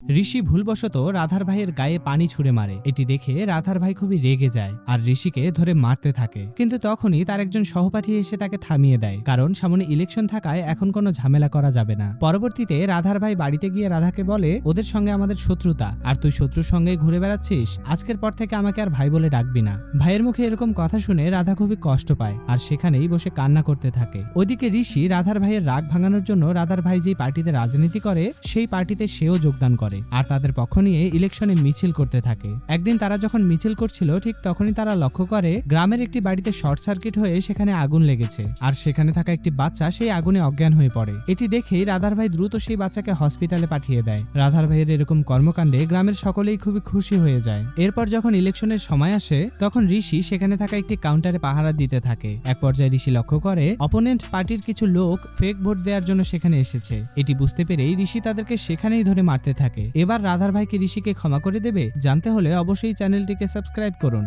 ঋষি ভুলবশত রাধার ভাইয়ের গায়ে পানি ছুঁড়ে মারে। এটি দেখে রাধার ভাই খুবই রেগে যায় আর ঋষিকে ধরে মারতে থাকে, কিন্তু তখনই তার একজন সহপাঠী এসে তাকে থামিয়ে দেয়, কারণ সামনে ইলেকশন থাকায় এখন কোনো ঝামেলা করা যাবে না। পরবর্তীতে রাধার ভাই বাড়িতে গিয়ে রাধাকে বলে, ওদের সঙ্গে আমাদের শত্রুতা, আর তুই শত্রুর সঙ্গে ঘুরে বেড়াচ্ছিস, আজকের পর থেকে আমাকে আর ভাই বলে ডাকবি না। ভাইয়ের মুখে এরকম কথা শুনে রাধা খুবই কষ্ট পায় আর সেখানেই বসে কান্না করতে থাকে। ওইদিকে ঋষি রাধার ভাইয়ের রাগ ভাঙানোর জন্য রাধার ভাই যেই পার্টিতে রাজনীতি করে সেই পার্টিতে সেও যোগদান করে আর তাদের পক্ষ নিয়ে ইলেকশনে মিছিল করতে থাকে। একদিন তারা যখন মিছিল করছিল ঠিক তখনই তারা লক্ষ্য করে গ্রামের একটি বাড়িতে শর্ট সার্কিট হয়ে সেখানে আগুন লেগেছে আর সেখানে থাকা একটি বাচ্চা সেই আগুনে অজ্ঞান হয়ে পড়ে। এটি দেখেই রাধার ভাই দ্রুত সেই বাচ্চাকে হসপিটালে পাঠিয়ে দেয়। রাধার ভাইয়ের এরকম কর্মকাণ্ডে গ্রামের সকলেই খুবই খুশি হয়ে যায়। এরপর যখন ইলেকশনের সময় আসে তখন ঋষি সেখানে থাকা একটি কাউন্টারে পাহারা দিতে থাকে। এক পর্যায়ে ঋষি লক্ষ্য করে অপোনেন্ট পার্টির কিছু লোক ফেক ভোট দেওয়ার জন্য সেখানে এসেছে। এটি বুঝতে পেরেই ঋষি তাদেরকে সেখানেই ধরে মারতে থাকে। এবার রাধার ভাই কি ঋষিকে ক্ষমা করে দেবে? জানতে হলে অবশ্যই চ্যানেলটিকে সাবস্ক্রাইব করুন।